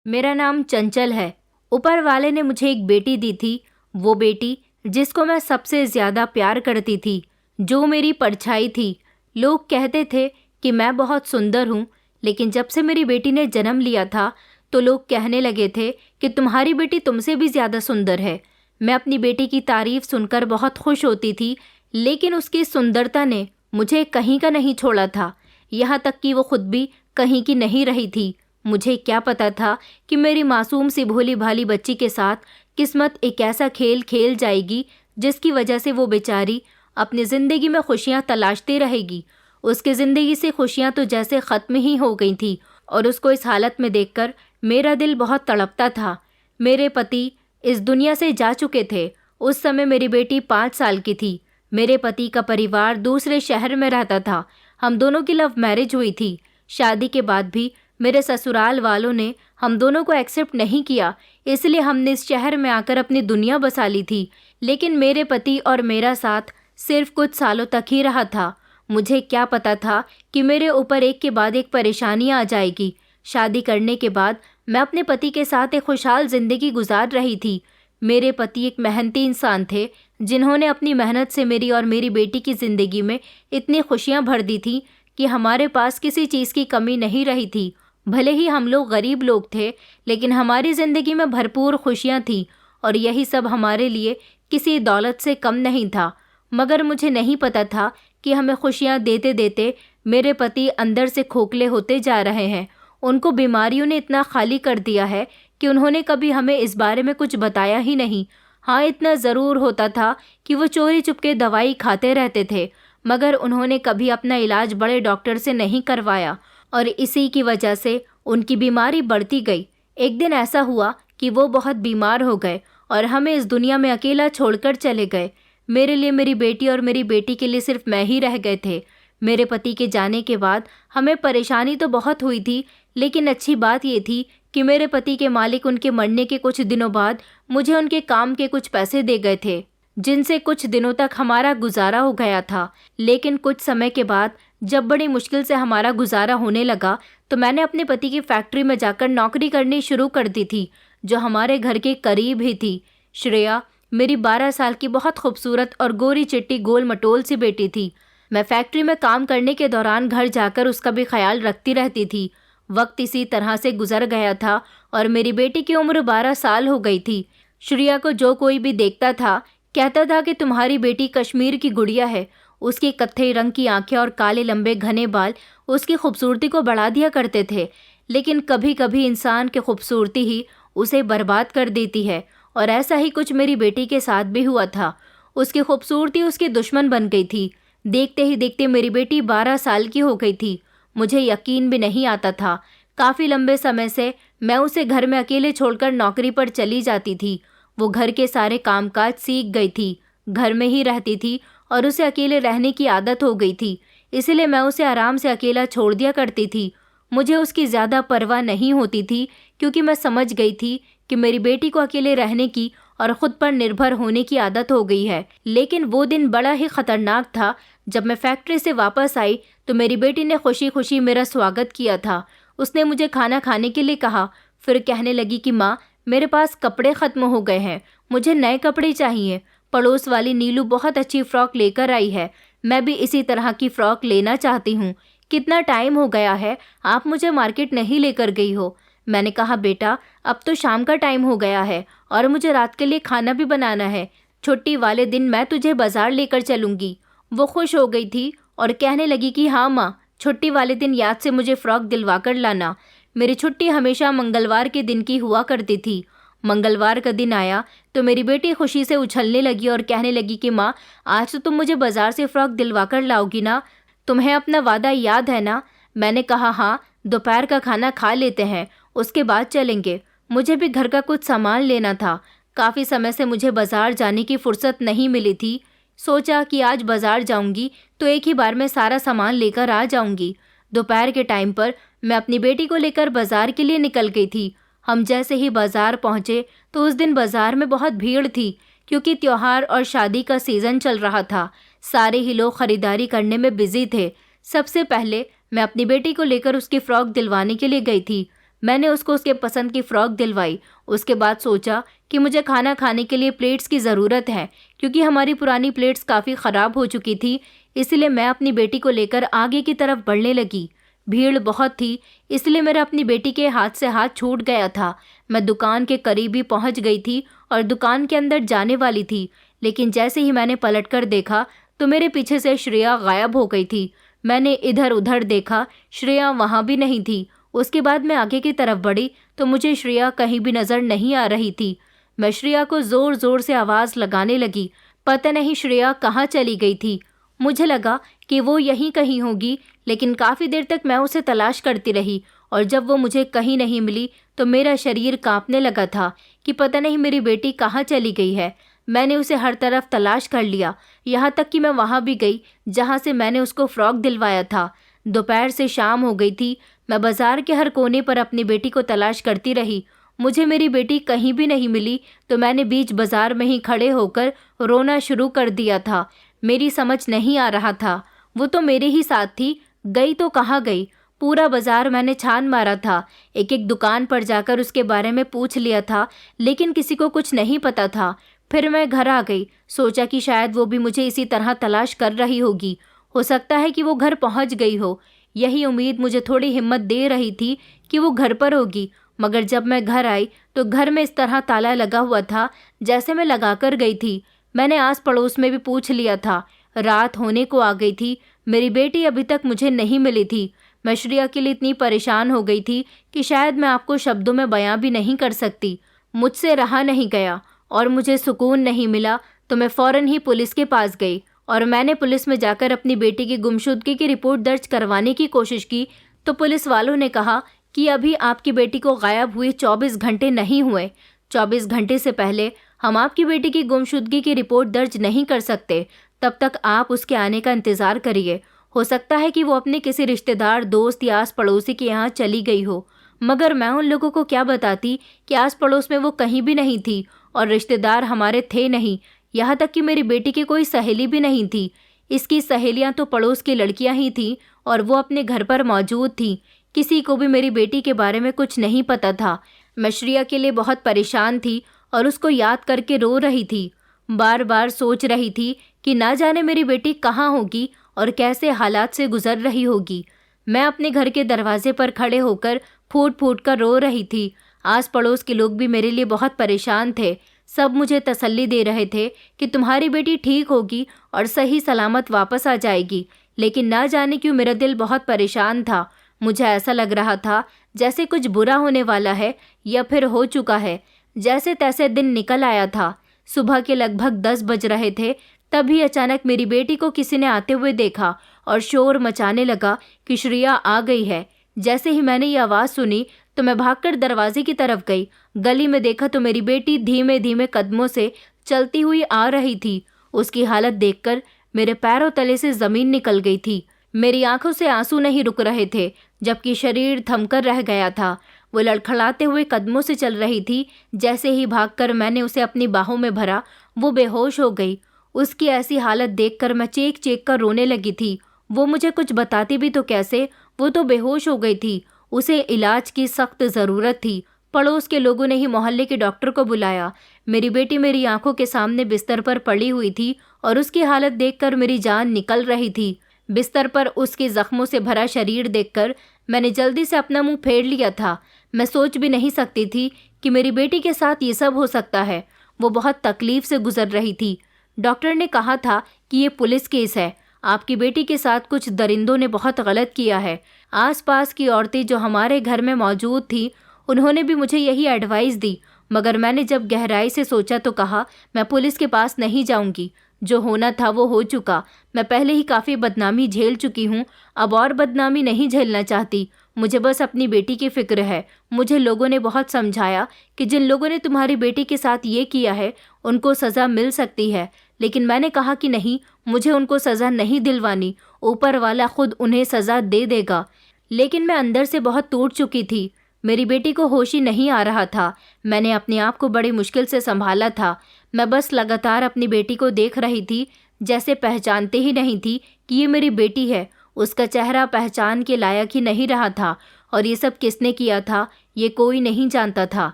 मेरा नाम चंचल है। ऊपर वाले ने मुझे एक बेटी दी थी, वो बेटी जिसको मैं सबसे ज़्यादा प्यार करती थी, जो मेरी परछाई थी। लोग कहते थे कि मैं बहुत सुंदर हूँ, लेकिन जब से मेरी बेटी ने जन्म लिया था तो लोग कहने लगे थे कि तुम्हारी बेटी तुमसे भी ज़्यादा सुंदर है। मैं अपनी बेटी की तारीफ सुनकर बहुत खुश होती थी, लेकिन उसकी सुंदरता ने मुझे कहीं का नहीं छोड़ा था। यहाँ तक कि वो खुद भी कहीं की नहीं रही थी। मुझे क्या पता था कि मेरी मासूम सी भोली भाली बच्ची के साथ किस्मत एक ऐसा खेल खेल जाएगी जिसकी वजह से वो बेचारी अपनी ज़िंदगी में खुशियाँ तलाशती रहेगी। उसकी ज़िंदगी से खुशियाँ तो जैसे ख़त्म ही हो गई थी, और उसको इस हालत में देखकर मेरा दिल बहुत तड़पता था। मेरे पति इस दुनिया से जा चुके थे। उस समय मेरी बेटी 5 साल की थी। मेरे पति का परिवार दूसरे शहर में रहता था। हम दोनों की लव मैरिज हुई थी। शादी के बाद भी मेरे ससुराल वालों ने हम दोनों को एक्सेप्ट नहीं किया, इसलिए हमने इस शहर में आकर अपनी दुनिया बसा ली थी। लेकिन मेरे पति और मेरा साथ सिर्फ कुछ सालों तक ही रहा था। मुझे क्या पता था कि मेरे ऊपर एक के बाद एक परेशानी आ जाएगी। शादी करने के बाद मैं अपने पति के साथ एक खुशहाल ज़िंदगी गुजार रही थी। मेरे पति एक मेहनती इंसान थे, जिन्होंने अपनी मेहनत से मेरी और मेरी बेटी की ज़िंदगी में इतनी खुशियाँ भर दी थी कि हमारे पास किसी चीज़ की कमी नहीं रही थी। भले ही हम लोग गरीब लोग थे, लेकिन हमारी ज़िंदगी में भरपूर खुशियाँ थीं, और यही सब हमारे लिए किसी दौलत से कम नहीं था। मगर मुझे नहीं पता था कि हमें खुशियाँ देते देते मेरे पति अंदर से खोखले होते जा रहे हैं। उनको बीमारियों ने इतना खाली कर दिया है कि उन्होंने कभी हमें इस बारे में कुछ बताया ही नहीं। हाँ, इतना ज़रूर होता था कि वो चोरी चुपके दवाई खाते रहते थे, मगर उन्होंने कभी अपना इलाज बड़े डॉक्टर से नहीं करवाया, और इसी की वजह से उनकी बीमारी बढ़ती गई। एक दिन ऐसा हुआ कि वो बहुत बीमार हो गए और हमें इस दुनिया में अकेला छोड़कर चले गए। मेरे लिए मेरी बेटी और मेरी बेटी के लिए सिर्फ मैं ही रह गए थे। मेरे पति के जाने के बाद हमें परेशानी तो बहुत हुई थी, लेकिन अच्छी बात ये थी कि मेरे पति के मालिक उनके मरने के कुछ दिनों बाद मुझे उनके काम के कुछ पैसे दे गए थे, जिनसे कुछ दिनों तक हमारा गुजारा हो गया था। लेकिन कुछ समय के बाद जब बड़ी मुश्किल से हमारा गुजारा होने लगा, तो मैंने अपने पति की फैक्ट्री में जाकर नौकरी करनी शुरू कर दी थी, जो हमारे घर के करीब ही थी। श्रेया मेरी 12 साल की बहुत खूबसूरत और गोरी चिट्टी गोल मटोल सी बेटी थी। मैं फैक्ट्री में काम करने के दौरान घर जाकर उसका भी ख्याल रखती रहती थी। वक्त इसी तरह से गुजर गया था और मेरी बेटी की उम्र 12 साल हो गई थी। श्रेया को जो कोई भी देखता था कहता था कि तुम्हारी बेटी कश्मीर की गुड़िया है। उसकी कत्थई रंग की आंखें और काले लंबे घने बाल उसकी खूबसूरती को बढ़ा दिया करते थे। लेकिन कभी कभी इंसान की खूबसूरती ही उसे बर्बाद कर देती है, और ऐसा ही कुछ मेरी बेटी के साथ भी हुआ था। उसकी खूबसूरती उसकी दुश्मन बन गई थी। देखते ही देखते मेरी बेटी 12 साल की हो गई थी। मुझे यकीन भी नहीं आता था। काफ़ी लंबे समय से मैं उसे घर में अकेले छोड़कर नौकरी पर चली जाती थी। वो घर के सारे कामकाज सीख गई थी, घर में ही रहती थी और उसे अकेले रहने की आदत हो गई थी। इसलिए मैं उसे आराम से अकेला छोड़ दिया करती थी। मुझे उसकी ज़्यादा परवाह नहीं होती थी, क्योंकि मैं समझ गई थी कि मेरी बेटी को अकेले रहने की और ख़ुद पर निर्भर होने की आदत हो गई है। लेकिन वो दिन बड़ा ही ख़तरनाक था। जब मैं फैक्ट्री से वापस आई तो मेरी बेटी ने खुशी खुशी मेरा स्वागत किया था। उसने मुझे खाना खाने के लिए कहा, फिर कहने लगी कि माँ, मेरे पास कपड़े ख़त्म हो गए हैं, मुझे नए कपड़े चाहिए। पड़ोस वाली नीलू बहुत अच्छी फ़्रॉक लेकर आई है, मैं भी इसी तरह की फ़्रॉक लेना चाहती हूँ। कितना टाइम हो गया है, आप मुझे मार्केट नहीं लेकर गई हो। मैंने कहा, बेटा अब तो शाम का टाइम हो गया है और मुझे रात के लिए खाना भी बनाना है। छुट्टी वाले दिन मैं तुझे बाज़ार लेकर चलूँगी। वो खुश हो गई थी और कहने लगी कि हाँ माँ, छुट्टी वाले दिन याद से मुझे फ़्रॉक दिलवा कर लाना। मेरी छुट्टी हमेशा मंगलवार के दिन की हुआ करती थी। मंगलवार का दिन आया तो मेरी बेटी खुशी से उछलने लगी और कहने लगी कि माँ, आज तो तुम मुझे बाज़ार से फ़्रॉक दिलवा कर लाओगी ना? तुम्हें अपना वादा याद है ना? मैंने कहा, हाँ, दोपहर का खाना खा लेते हैं, उसके बाद चलेंगे। मुझे भी घर का कुछ सामान लेना था। काफ़ी समय से मुझे बाज़ार जाने की फ़ुर्सत नहीं मिली थी। सोचा कि आज बाज़ार जाऊंगी तो एक ही बार में सारा सामान लेकर आ जाऊंगी। दोपहर के टाइम पर मैं अपनी बेटी को लेकर बाज़ार के लिए निकल गई थी। हम जैसे ही बाज़ार पहुँचे तो उस दिन बाज़ार में बहुत भीड़ थी, क्योंकि त्योहार और शादी का सीज़न चल रहा था। सारे ही लोग ख़रीदारी करने में बिज़ी थे। सबसे पहले मैं अपनी बेटी को लेकर उसकी फ़्रॉक दिलवाने के लिए गई थी। मैंने उसको उसके पसंद की फ़्रॉक दिलवाई। उसके बाद सोचा कि मुझे खाना खाने के लिए प्लेट्स की ज़रूरत है, क्योंकि हमारी पुरानी प्लेट्स काफ़ी ख़राब हो चुकी थी। इसलिए मैं अपनी बेटी को लेकर आगे की तरफ बढ़ने लगी। भीड़ बहुत थी, इसलिए मेरा अपनी बेटी के हाथ से हाथ छूट गया था। मैं दुकान के करीब ही पहुंच गई थी और दुकान के अंदर जाने वाली थी, लेकिन जैसे ही मैंने पलटकर देखा तो मेरे पीछे से श्रेया गायब हो गई थी। मैंने इधर उधर देखा, श्रेया वहाँ भी नहीं थी। उसके बाद मैं आगे की तरफ बढ़ी तो मुझे श्रेया कहीं भी नज़र नहीं आ रही थी। मैं श्रेया को ज़ोर ज़ोर से आवाज़ लगाने लगी। पता नहीं श्रेया कहाँ चली गई थी। मुझे लगा कि वो यहीं कहीं होगी, लेकिन काफ़ी देर तक मैं उसे तलाश करती रही और जब वो मुझे कहीं नहीं मिली तो मेरा शरीर कांपने लगा था कि पता नहीं मेरी बेटी कहाँ चली गई है। मैंने उसे हर तरफ तलाश कर लिया, यहाँ तक कि मैं वहाँ भी गई जहाँ से मैंने उसको फ़्रॉक दिलवाया था। दोपहर से शाम हो गई थी। मैं बाज़ार के हर कोने पर अपनी बेटी को तलाश करती रही। मुझे मेरी बेटी कहीं भी नहीं मिली तो मैंने बीच बाज़ार में ही खड़े होकर रोना शुरू कर दिया था। मेरी समझ नहीं आ रहा था, वो तो मेरे ही साथ थी, गई तो कहाँ गई। पूरा बाज़ार मैंने छान मारा था, एक एक दुकान पर जाकर उसके बारे में पूछ लिया था, लेकिन किसी को कुछ नहीं पता था। फिर मैं घर आ गई, सोचा कि शायद वो भी मुझे इसी तरह तलाश कर रही होगी। हो सकता है कि वो घर पहुंच गई हो। यही उम्मीद मुझे थोड़ी हिम्मत दे रही थी कि वो घर पर होगी। मगर जब मैं घर आई तो घर में इस तरह ताला लगा हुआ था जैसे मैं लगा कर गई थी। मैंने आस पड़ोस में भी पूछ लिया था। रात होने को आ गई थी, मेरी बेटी अभी तक मुझे नहीं मिली थी। मैं श्रेया के लिए इतनी परेशान हो गई थी कि शायद मैं आपको शब्दों में बयां भी नहीं कर सकती। मुझसे रहा नहीं गया और मुझे सुकून नहीं मिला तो मैं फ़ौरन ही पुलिस के पास गई और मैंने पुलिस में जाकर अपनी बेटी की गुमशुदगी की रिपोर्ट दर्ज करवाने की कोशिश की। तो पुलिस वालों ने कहा कि अभी आपकी बेटी को गायब हुए 24 घंटे नहीं हुए। 24 घंटे से पहले हम आपकी बेटी की गुमशुदगी की रिपोर्ट दर्ज नहीं कर सकते। तब तक आप उसके आने का इंतज़ार करिए। हो सकता है कि वो अपने किसी रिश्तेदार, दोस्त या आस पड़ोसी के यहाँ चली गई हो। मगर मैं उन लोगों को क्या बताती कि आस पड़ोस में वो कहीं भी नहीं थी और रिश्तेदार हमारे थे नहीं। यहाँ तक कि मेरी बेटी की कोई सहेली भी नहीं थी। इसकी सहेलियाँ तो पड़ोस की लड़कियाँ ही थीं और वो अपने घर पर मौजूद थीं। किसी को भी मेरी बेटी के बारे में कुछ नहीं पता था। मैं श्रेया के लिए बहुत परेशान थी और उसको याद करके रो रही थी। बार बार सोच रही थी कि ना जाने मेरी बेटी कहाँ होगी और कैसे हालात से गुजर रही होगी। मैं अपने घर के दरवाजे पर खड़े होकर फूट फूट कर रो रही थी। आस पड़ोस के लोग भी मेरे लिए बहुत परेशान थे। सब मुझे तसल्ली दे रहे थे कि तुम्हारी बेटी ठीक होगी और सही सलामत वापस आ जाएगी। लेकिन ना जाने क्यों मेरा दिल बहुत परेशान था। मुझे ऐसा लग रहा था जैसे कुछ बुरा होने वाला है या फिर हो चुका है। जैसे तैसे दिन निकल आया था। सुबह के लगभग 10 बज रहे थे, तभी अचानक मेरी बेटी को किसी ने आते हुए देखा और शोर मचाने लगा कि श्रेया आ गई है। जैसे ही मैंने ये आवाज़ सुनी तो मैं भागकर दरवाजे की तरफ गई। गली में देखा तो मेरी बेटी धीमे धीमे कदमों से चलती हुई आ रही थी। उसकी हालत देखकर मेरे पैरों तले से ज़मीन निकल गई थी। मेरी आंखों से आंसू नहीं रुक रहे थे, जबकि शरीर थमकर रह गया था। वो लड़खड़ाते हुए कदमों से चल रही थी। जैसे ही भागकर मैंने उसे अपनी बाहों में भरा, वो बेहोश हो गई। उसकी ऐसी हालत देखकर मैं चीख चीख कर रोने लगी थी। वो मुझे कुछ बताती भी तो कैसे, वो तो बेहोश हो गई थी। उसे इलाज की सख्त ज़रूरत थी। पड़ोस के लोगों ने ही मोहल्ले के डॉक्टर को बुलाया। मेरी बेटी मेरी आंखों के सामने बिस्तर पर पड़ी हुई थी और उसकी हालत देखकर मेरी जान निकल रही थी। बिस्तर पर उसके जख्मों से भरा शरीर देखकर मैंने जल्दी से अपना मुंह फेर लिया था। मैं सोच भी नहीं सकती थी कि मेरी बेटी के साथ ये सब हो सकता है। वो बहुत तकलीफ से गुजर रही थी। डॉक्टर ने कहा था कि ये पुलिस केस है। आपकी बेटी के साथ कुछ दरिंदों ने बहुत गलत किया है। आसपास की औरतें जो हमारे घर में मौजूद थी, उन्होंने भी मुझे यही एडवाइस दी। मगर मैंने जब गहराई से सोचा तो कहा, मैं पुलिस के पास नहीं जाऊंगी। जो होना था वो हो चुका। मैं पहले ही काफ़ी बदनामी झेल चुकी हूँ, अब और बदनामी नहीं झेलना चाहती। मुझे बस अपनी बेटी की फ़िक्र है। मुझे लोगों ने बहुत समझाया कि जिन लोगों ने तुम्हारी बेटी के साथ ये किया है उनको सज़ा मिल सकती है, लेकिन मैंने कहा कि नहीं, मुझे उनको सज़ा नहीं दिलवानी। ऊपर वाला खुद उन्हें सज़ा दे देगा। लेकिन मैं अंदर से बहुत टूट चुकी थी। मेरी बेटी को होश ही नहीं आ रहा था। मैंने अपने आप को बड़ी मुश्किल से संभाला था। मैं बस लगातार अपनी बेटी को देख रही थी, जैसे पहचानते ही नहीं थी कि ये मेरी बेटी है। उसका चेहरा पहचान के लायक ही नहीं रहा था और ये सब किसने किया था ये कोई नहीं जानता था।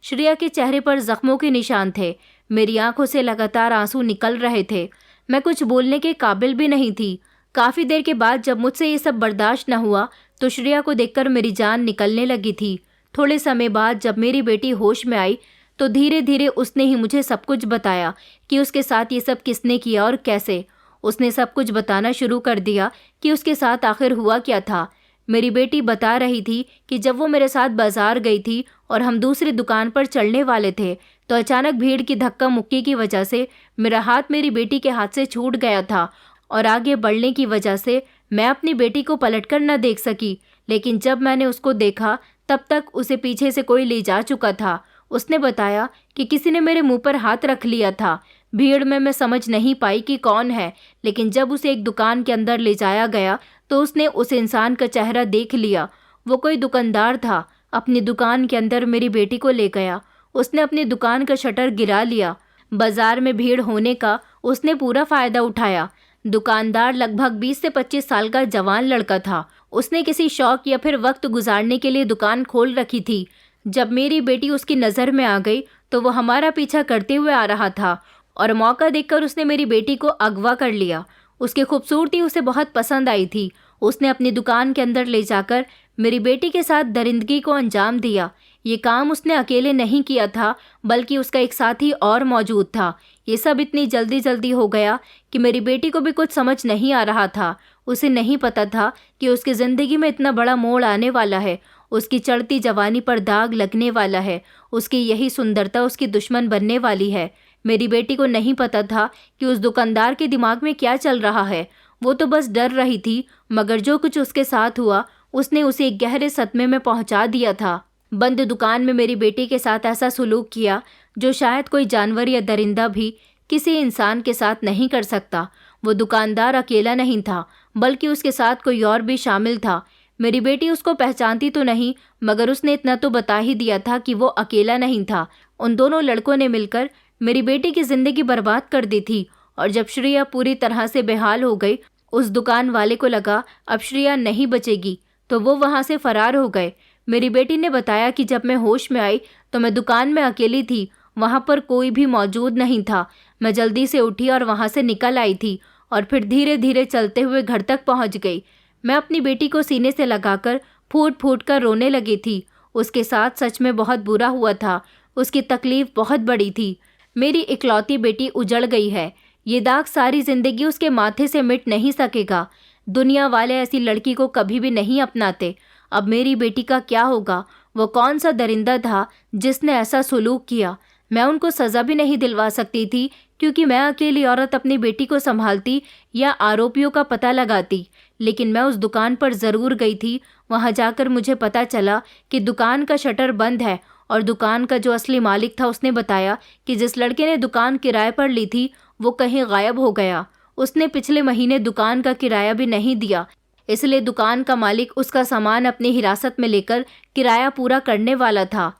श्रेया के चेहरे पर जख्मों के निशान थे। मेरी आंखों से लगातार आंसू निकल रहे थे। मैं कुछ बोलने के काबिल भी नहीं थी। काफ़ी देर के बाद जब मुझसे ये सब बर्दाश्त न हुआ तो श्रेया को देखकर मेरी जान निकलने लगी थी। थोड़े समय बाद जब मेरी बेटी होश में आई तो धीरे धीरे उसने ही मुझे सब कुछ बताया कि उसके साथ ये सब किसने किया और कैसे। उसने सब कुछ बताना शुरू कर दिया कि उसके साथ आखिर हुआ क्या था। मेरी बेटी बता रही थी कि जब वो मेरे साथ बाजार गई थी और हम दूसरी दुकान पर चलने वाले थे तो अचानक भीड़ की धक्का मुक्की की वजह से मेरा हाथ मेरी बेटी के हाथ से छूट गया था और आगे बढ़ने की वजह से मैं अपनी बेटी को पलटकर न देख सकी। लेकिन जब मैंने उसको देखा तब तक उसे पीछे से कोई ले जा चुका था। उसने बताया कि किसी ने मेरे मुंह पर हाथ रख लिया था। भीड़ में मैं समझ नहीं पाई कि कौन है, लेकिन जब उसे एक दुकान के अंदर ले जाया गया तो उसने उस इंसान का चेहरा देख लिया। वो कोई दुकानदार था। अपनी दुकान के अंदर मेरी बेटी को ले गया। उसने अपनी दुकान का शटर गिरा लिया। बाजार में भीड़ होने का उसने पूरा फायदा उठाया। दुकानदार लगभग 20 से 25 साल का जवान लड़का था। उसने किसी शौक या फिर वक्त गुजारने के लिए दुकान खोल रखी थी। जब मेरी बेटी उसकी नज़र में आ गई तो वो हमारा पीछा करते हुए आ रहा था और मौका देखकर उसने मेरी बेटी को अगवा कर लिया। उसकी खूबसूरती उसे बहुत पसंद आई थी। उसने अपनी दुकान के अंदर ले जाकर मेरी बेटी के साथ दरिंदगी को अंजाम दिया। ये काम उसने अकेले नहीं किया था, बल्कि उसका एक साथी और मौजूद था। ये सब इतनी जल्दी जल्दी हो गया कि मेरी बेटी को भी कुछ समझ नहीं आ रहा था। उसे नहीं पता था कि उसकी ज़िंदगी में इतना बड़ा मोड़ आने वाला है। उसकी चढ़ती जवानी पर दाग लगने वाला है। उसकी यही सुंदरता उसकी दुश्मन बनने वाली है। मेरी बेटी को नहीं पता था कि उस दुकानदार के दिमाग में क्या चल रहा है। वो तो बस डर रही थी, मगर जो कुछ उसके साथ हुआ उसने उसे एक गहरे सदमे में पहुंचा दिया था। बंद दुकान में मेरी बेटी के साथ ऐसा सुलूक किया जो शायद कोई जानवर या दरिंदा भी किसी इंसान के साथ नहीं कर सकता। वो दुकानदार अकेला नहीं था, बल्कि उसके साथ कोई और भी शामिल था। मेरी बेटी उसको पहचानती तो नहीं, मगर उसने इतना तो बता ही दिया था कि वो अकेला नहीं था। उन दोनों लड़कों ने मिलकर मेरी बेटी की ज़िंदगी बर्बाद कर दी थी। और जब श्रेया पूरी तरह से बेहाल हो गई, उस दुकान वाले को लगा अब श्रेया नहीं बचेगी, तो वो वहाँ से फरार हो गए। मेरी बेटी ने बताया कि जब मैं होश में आई तो मैं दुकान में अकेली थी। वहाँ पर कोई भी मौजूद नहीं था। मैं जल्दी से उठी और वहाँ से निकल आई थी और फिर धीरे धीरे चलते हुए घर तक पहुँच गई। मैं अपनी बेटी को सीने से लगाकर फूट फूट कर रोने लगी थी। उसके साथ सच में बहुत बुरा हुआ था। उसकी तकलीफ़ बहुत बड़ी थी। मेरी इकलौती बेटी उजड़ गई है। ये दाग सारी ज़िंदगी उसके माथे से मिट नहीं सकेगा। दुनिया वाले ऐसी लड़की को कभी भी नहीं अपनाते। अब मेरी बेटी का क्या होगा? वो कौन सा दरिंदा था जिसने ऐसा सलूक किया? मैं उनको सज़ा भी नहीं दिलवा सकती थी, क्योंकि मैं अकेली औरत अपनी बेटी को संभालती या आरोपियों का पता लगाती। लेकिन मैं उस दुकान पर ज़रूर गई थी। वहाँ जाकर मुझे पता चला कि दुकान का शटर बंद है और दुकान का जो असली मालिक था उसने बताया कि जिस लड़के ने दुकान किराए पर ली थी वो कहीं गायब हो गया। उसने पिछले महीने दुकान का किराया भी नहीं दिया, इसलिए दुकान का मालिक उसका सामान अपनी हिरासत में लेकर किराया पूरा करने वाला था।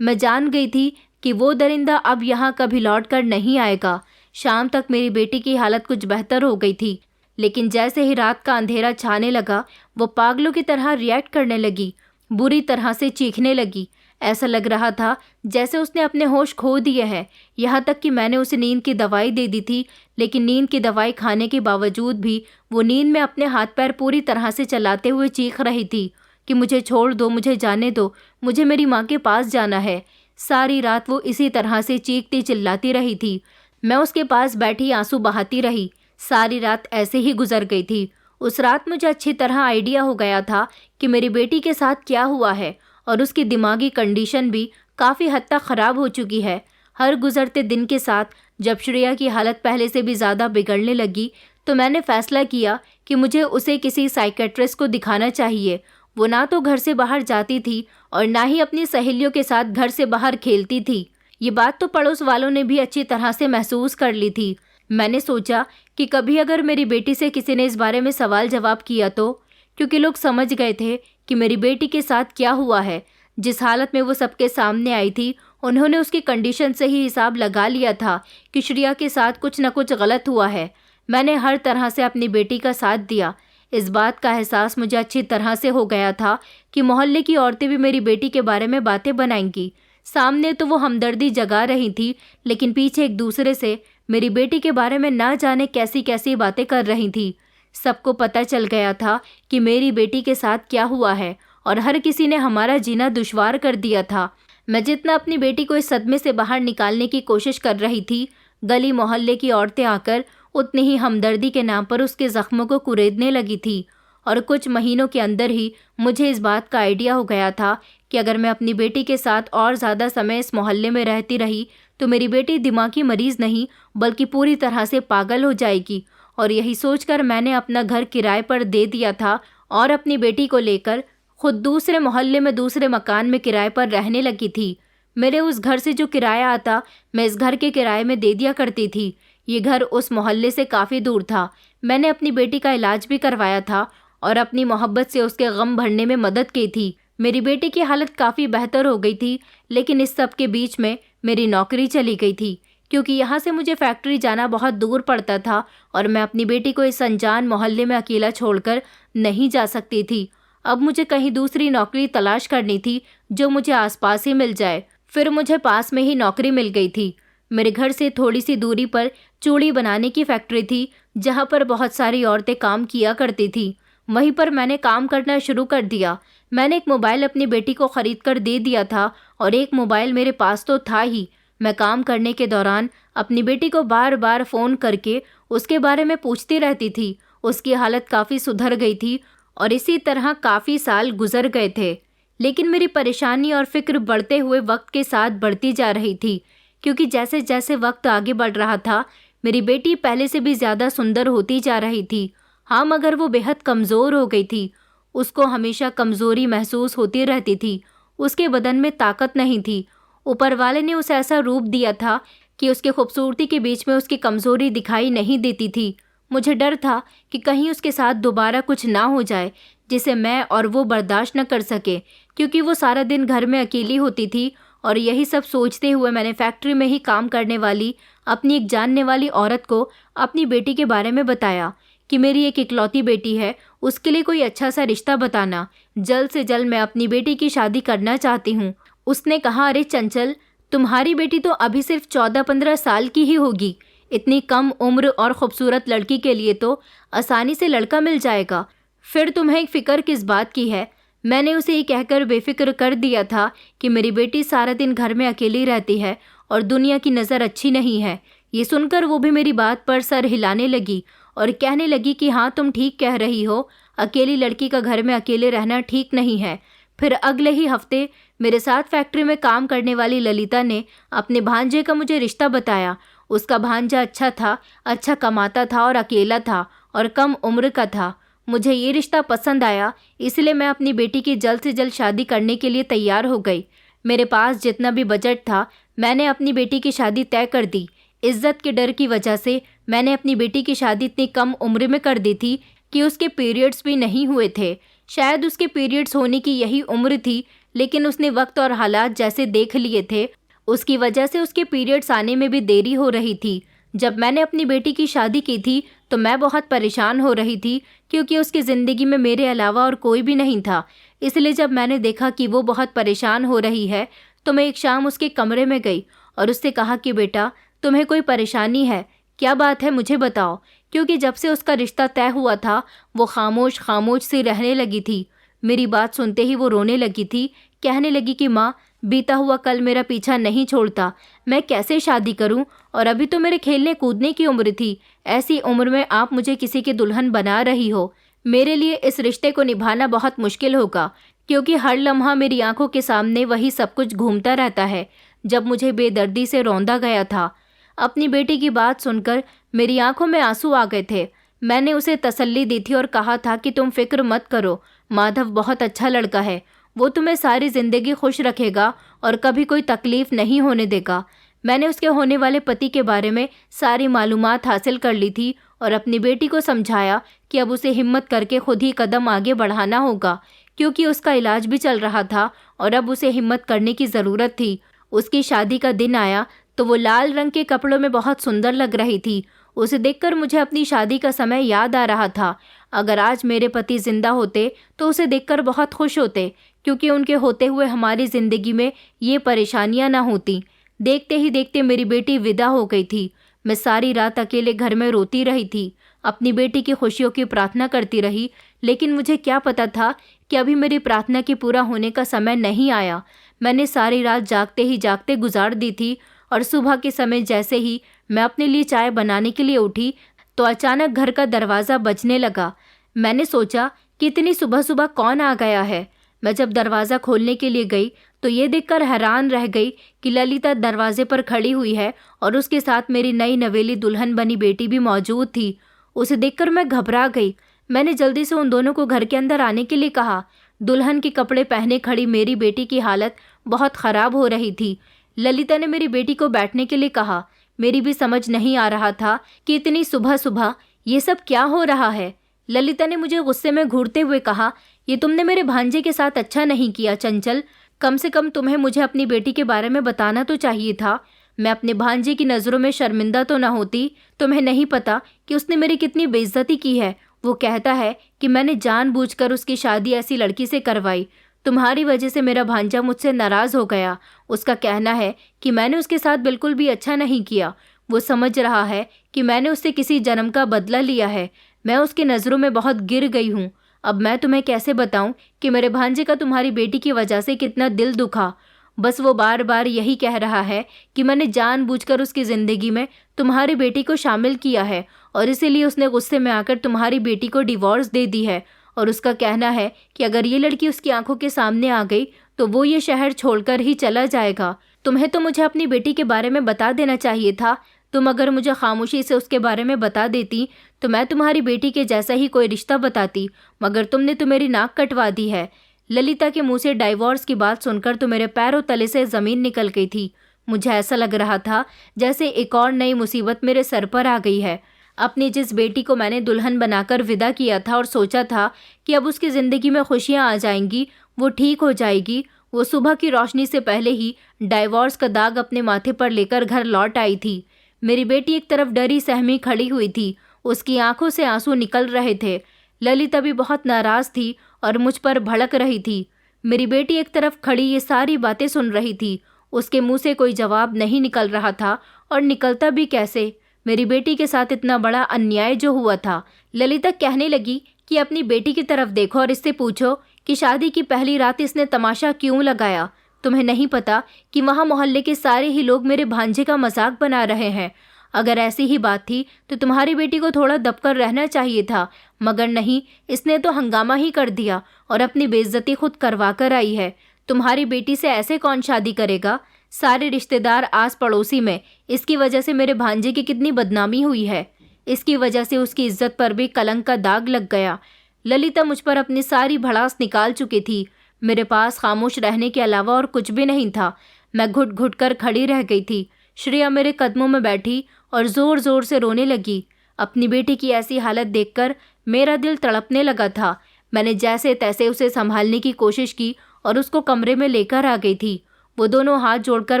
मैं जान गई थी कि वो दरिंदा अब यहाँ कभी लौट कर नहीं आएगा। शाम तक मेरी बेटी की हालत कुछ बेहतर हो गई थी, लेकिन जैसे ही रात का अंधेरा छाने लगा वो पागलों की तरह रिएक्ट करने लगी, बुरी तरह से चीखने लगी। ऐसा लग रहा था जैसे उसने अपने होश खो दिए हैं। यहाँ तक कि मैंने उसे नींद की दवाई दे दी थी, लेकिन नींद की दवाई खाने के बावजूद भी वो नींद में अपने हाथ पैर पूरी तरह से चलाते हुए चीख रही थी कि मुझे छोड़ दो, मुझे जाने दो, मुझे मेरी माँ के पास जाना है। सारी रात वो इसी तरह से चीखती चिल्लाती रही थी। मैं उसके पास बैठी आंसू बहाती रही। सारी रात ऐसे ही गुजर गई थी। उस रात मुझे अच्छी तरह आइडिया हो गया था कि मेरी बेटी के साथ क्या हुआ है और उसकी दिमागी कंडीशन भी काफ़ी हद तक ख़राब हो चुकी है। हर गुजरते दिन के साथ जब श्रेया की हालत पहले से भी ज़्यादा बिगड़ने लगी तो मैंने फ़ैसला किया कि मुझे उसे किसी साइकेट्रिस्ट को दिखाना चाहिए। वो ना तो घर से बाहर जाती थी और ना ही अपनी सहेलियों के साथ घर से बाहर खेलती थी। ये बात तो पड़ोस वालों ने भी अच्छी तरह से महसूस कर ली थी। मैंने सोचा कि कभी अगर मेरी बेटी से किसी ने इस बारे में सवाल जवाब किया तो, क्योंकि लोग समझ गए थे कि मेरी बेटी के साथ क्या हुआ है। जिस हालत में वो सबके सामने आई थी, उन्होंने उसकी कंडीशन से ही हिसाब लगा लिया था कि श्रेया के साथ कुछ न कुछ गलत हुआ है। मैंने हर तरह से अपनी बेटी का साथ दिया। इस बात का एहसास मुझे अच्छी तरह से हो गया था कि मोहल्ले की औरतें भी मेरी बेटी के बारे में बातें बनाएंगी। सामने तो वो हमदर्दी जगा रही थी, लेकिन पीछे एक दूसरे से मेरी बेटी के बारे में ना जाने कैसी कैसी बातें कर रही थी। सबको पता चल गया था कि मेरी बेटी के साथ क्या हुआ है और हर किसी ने हमारा जीना दुश्वार कर दिया था। मैं जितना अपनी बेटी को इस सदमे से बाहर निकालने की कोशिश कर रही थी, गली मोहल्ले की औरतें आकर उतनी ही हमदर्दी के नाम पर उसके जख्मों को कुरेदने लगी थी। और कुछ महीनों के अंदर ही मुझे इस बात का आइडिया हो गया था कि अगर मैं अपनी बेटी के साथ और ज़्यादा समय इस मोहल्ले में रहती रही तो मेरी बेटी दिमागी मरीज़ नहीं बल्कि पूरी तरह से पागल हो जाएगी। और यही सोचकर मैंने अपना घर किराए पर दे दिया था और अपनी बेटी को लेकर खुद दूसरे मोहल्ले में दूसरे मकान में किराए पर रहने लगी थी। मेरे उस घर से जो किराया आता मैं इस घर के किराए में दे दिया करती थी। ये घर उस मोहल्ले से काफ़ी दूर था। मैंने अपनी बेटी का इलाज भी करवाया था और अपनी मोहब्बत से उसके गम भरने में मदद की थी। मेरी बेटी की हालत काफ़ी बेहतर हो गई थी, लेकिन इस सब के बीच में मेरी नौकरी चली गई थी, क्योंकि यहाँ से मुझे फैक्ट्री जाना बहुत दूर पड़ता था और मैं अपनी बेटी को इस अनजान मोहल्ले में अकेला छोड़कर नहीं जा सकती थी। अब मुझे कहीं दूसरी नौकरी तलाश करनी थी जो मुझे आसपास ही मिल जाए। फिर मुझे पास में ही नौकरी मिल गई थी। मेरे घर से थोड़ी सी दूरी पर चूड़ी बनाने की फैक्ट्री थी, जहाँ पर बहुत सारी औरतें काम किया करती थी। वहीं पर मैंने काम करना शुरू कर दिया। मैंने एक मोबाइल अपनी बेटी को ख़रीद कर दे दिया था और एक मोबाइल मेरे पास तो था ही। मैं काम करने के दौरान अपनी बेटी को बार बार फ़ोन करके उसके बारे में पूछती रहती थी। उसकी हालत काफ़ी सुधर गई थी और इसी तरह काफ़ी साल गुजर गए थे। लेकिन मेरी परेशानी और फिक्र बढ़ते हुए वक्त के साथ बढ़ती जा रही थी, क्योंकि जैसे जैसे वक्त आगे बढ़ रहा था मेरी बेटी पहले से भी ज़्यादा सुंदर होती जा रही थी। हाँ, मगर वो बेहद कमज़ोर हो गई थी। उसको हमेशा कमज़ोरी महसूस होती रहती थी। उसके बदन में ताकत नहीं थी। ऊपर वाले ने उसे ऐसा रूप दिया था कि उसकी खूबसूरती के बीच में उसकी कमज़ोरी दिखाई नहीं देती थी। मुझे डर था कि कहीं उसके साथ दोबारा कुछ ना हो जाए जिसे मैं और वो बर्दाश्त न कर सके, क्योंकि वो सारा दिन घर में अकेली होती थी। और यही सब सोचते हुए मैंने फैक्ट्री में ही काम करने वाली अपनी एक जानने वाली औरत को अपनी बेटी के बारे में बताया कि मेरी एक इकलौती बेटी है, उसके लिए कोई अच्छा सा रिश्ता बताना। जल्द से जल्द मैं अपनी बेटी की शादी करना चाहती हूँ। उसने कहा, अरे चंचल, तुम्हारी बेटी तो अभी सिर्फ 14-15 साल की ही होगी। इतनी कम उम्र और ख़ूबसूरत लड़की के लिए तो आसानी से लड़का मिल जाएगा। फिर तुम्हें फ़िक्र किस बात की है? मैंने उसे ये कहकर बेफिक्र कर दिया था कि मेरी बेटी सारा दिन घर में अकेली रहती है और दुनिया की नज़र अच्छी नहीं है। ये सुनकर वो भी मेरी बात पर सर हिलाने लगी और कहने लगी कि हाँ, तुम ठीक कह रही हो, अकेली लड़की का घर में अकेले रहना ठीक नहीं है। फिर अगले ही हफ्ते मेरे साथ फैक्ट्री में काम करने वाली ललिता ने अपने भांजे का मुझे रिश्ता बताया। उसका भांजा अच्छा था, अच्छा कमाता था और अकेला था और कम उम्र का था। मुझे ये रिश्ता पसंद आया, इसलिए मैं अपनी बेटी की जल्द से जल्द शादी करने के लिए तैयार हो गई। मेरे पास जितना भी बजट था मैंने अपनी बेटी की शादी तय कर दी। इज्जत के डर की वजह से मैंने अपनी बेटी की शादी इतनी कम उम्र में कर दी थी कि उसके पीरियड्स भी नहीं हुए थे। शायद उसके पीरियड्स होने की यही उम्र थी, लेकिन उसने वक्त और हालात जैसे देख लिए थे, उसकी वजह से उसके पीरियड्स आने में भी देरी हो रही थी। जब मैंने अपनी बेटी की शादी की थी तो मैं बहुत परेशान हो रही थी, क्योंकि उसकी ज़िंदगी में मेरे अलावा और कोई भी नहीं था। इसलिए जब मैंने देखा कि वो बहुत परेशान हो रही है तो मैं एक शाम उसके कमरे में गई और उससे कहा कि बेटा, तुम्हें कोई परेशानी है? क्या बात है, मुझे बताओ। क्योंकि जब से उसका रिश्ता तय हुआ था वो खामोश खामोश सी रहने लगी थी। मेरी बात सुनते ही वो रोने लगी थी। कहने लगी कि माँ, बीता हुआ कल मेरा पीछा नहीं छोड़ता। मैं कैसे शादी करूं? और अभी तो मेरे खेलने कूदने की उम्र थी। ऐसी उम्र में आप मुझे किसी की दुल्हन बना रही हो। मेरे लिए इस रिश्ते को निभाना बहुत मुश्किल होगा, क्योंकि हर लम्हा मेरी आंखों के सामने वही सब कुछ घूमता रहता है जब मुझे बेदर्दी से रौंदा गया था। अपनी बेटी की बात सुनकर मेरी आंखों में आंसू आ गए थे। मैंने उसे तसल्ली दी थी और कहा था कि तुम फिक्र मत करो, माधव बहुत अच्छा लड़का है। वो तुम्हें सारी ज़िंदगी खुश रखेगा और कभी कोई तकलीफ़ नहीं होने देगा। मैंने उसके होने वाले पति के बारे में सारी मालूमात हासिल कर ली थी और अपनी बेटी को समझाया कि अब उसे हिम्मत करके खुद ही कदम आगे बढ़ाना होगा, क्योंकि उसका इलाज भी चल रहा था और अब उसे हिम्मत करने की ज़रूरत थी। उसकी शादी का दिन आया तो वो लाल रंग के कपड़ों में बहुत सुंदर लग रही थी। उसे देखकर मुझे अपनी शादी का समय याद आ रहा था। अगर आज मेरे पति जिंदा होते तो उसे देखकर बहुत खुश होते, क्योंकि उनके होते हुए हमारी जिंदगी में ये परेशानियां ना होती। देखते ही देखते मेरी बेटी विदा हो गई थी। मैं सारी रात अकेले घर में रोती रही थी, अपनी बेटी की खुशियों की प्रार्थना करती रही, लेकिन मुझे क्या पता था कि अभी मेरी प्रार्थना के पूरा होने का समय नहीं आया। मैंने सारी रात जागते ही जागते गुजार दी थी और सुबह के समय जैसे ही मैं अपने लिए चाय बनाने के लिए उठी तो अचानक घर का दरवाज़ा बजने लगा। मैंने सोचा कि इतनी सुबह सुबह कौन आ गया है। मैं जब दरवाज़ा खोलने के लिए गई तो ये देखकर हैरान रह गई कि ललिता दरवाजे पर खड़ी हुई है और उसके साथ मेरी नई नवेली दुल्हन बनी बेटी भी मौजूद थी। उसे देखकर मैं घबरा गई। मैंने जल्दी से उन दोनों को घर के अंदर आने के लिए कहा। दुल्हन के कपड़े पहने खड़ी मेरी बेटी की हालत बहुत ख़राब हो रही थी। ललिता ने मेरी बेटी को बैठने के लिए कहा। मेरी भी समझ नहीं आ रहा था कि इतनी सुबह सुबह ये सब क्या हो रहा है। ललिता ने मुझे गुस्से में घूरते हुए कहा, ये तुमने मेरे भांजे के साथ अच्छा नहीं किया चंचल। कम से कम तुम्हें मुझे अपनी बेटी के बारे में बताना तो चाहिए था। मैं अपने भांजे की नज़रों में शर्मिंदा तो न होती। तुम्हें नहीं पता कि उसने मेरी कितनी बेइज्जती की है। वो कहता है कि मैंने जानबूझकर उसकी शादी ऐसी लड़की से करवाई। तुम्हारी वजह से मेरा भांजा मुझसे नाराज़ हो गया। उसका कहना है कि मैंने उसके साथ बिल्कुल भी अच्छा नहीं किया। वो समझ रहा है कि मैंने उससे किसी जन्म का बदला लिया है। मैं उसकी नज़रों में बहुत गिर गई हूँ। अब मैं तुम्हें कैसे बताऊं कि मेरे भांजे का तुम्हारी बेटी की वजह से कितना दिल दुखा। बस वो बार बार यही कह रहा है कि मैंने जानबूझकर उसकी ज़िंदगी में तुम्हारी बेटी को शामिल किया है और इसीलिए उसने गुस्से में आकर तुम्हारी बेटी को डिवोर्स दे दी है। और उसका कहना है कि अगर ये लड़की उसकी आंखों के सामने आ गई तो वो ये शहर छोड़कर ही चला जाएगा। तुम्हें तो मुझे अपनी बेटी के बारे में बता देना चाहिए था। तुम अगर मुझे खामोशी से उसके बारे में बता देती तो मैं तुम्हारी बेटी के जैसा ही कोई रिश्ता बताती, मगर तुमने तो मेरी नाक कटवा दी है। ललिता के मुंह से डाइवोर्स की बात सुनकर तो मेरे पैरों तले से ज़मीन निकल गई थी। मुझे ऐसा लग रहा था जैसे एक और नई मुसीबत मेरे सर पर आ गई है। अपनी जिस बेटी को मैंने दुल्हन बनाकर विदा किया था और सोचा था कि अब उसकी ज़िंदगी में खुशियाँ आ जाएंगी, वो ठीक हो जाएगी, वो सुबह की रोशनी से पहले ही डाइवोर्स का दाग अपने माथे पर लेकर घर लौट आई थी। मेरी बेटी एक तरफ डरी सहमी खड़ी हुई थी, उसकी आंखों से आंसू निकल रहे थे। ललिता भी बहुत नाराज़ थी और मुझ पर भड़क रही थी। मेरी बेटी एक तरफ खड़ी ये सारी बातें सुन रही थी। उसके मुंह से कोई जवाब नहीं निकल रहा था और निकलता भी कैसे। मेरी बेटी के साथ इतना बड़ा अन्याय जो हुआ था। ललिता कहने लगी कि अपनी बेटी की तरफ देखो और इससे पूछो कि शादी की पहली रात इसने तमाशा क्यों लगाया। तुम्हें नहीं पता कि वहाँ मोहल्ले के सारे ही लोग मेरे भांजे का मजाक बना रहे हैं। अगर ऐसी ही बात थी तो तुम्हारी बेटी को थोड़ा दबकर रहना चाहिए था, मगर नहीं, इसने तो हंगामा ही कर दिया और अपनी बेइज्जती खुद करवा कर आई है। तुम्हारी बेटी से ऐसे कौन शादी करेगा। सारे रिश्तेदार आस पड़ोसी में इसकी वजह से मेरे भांजे की कितनी बदनामी हुई है। इसकी वजह से उसकी इज्जत पर भी कलंक का दाग लग गया। ललिता मुझ पर अपनी सारी भड़ास निकाल चुकी थी। मेरे पास खामोश रहने के अलावा और कुछ भी नहीं था। मैं घुट घुट कर खड़ी रह गई थी। श्रेया मेरे कदमों में बैठी और ज़ोर ज़ोर से रोने लगी। अपनी बेटी की ऐसी हालत देखकर मेरा दिल तड़पने लगा था। मैंने जैसे तैसे उसे संभालने की कोशिश की और उसको कमरे में लेकर आ गई थी। वो दोनों हाथ जोड़कर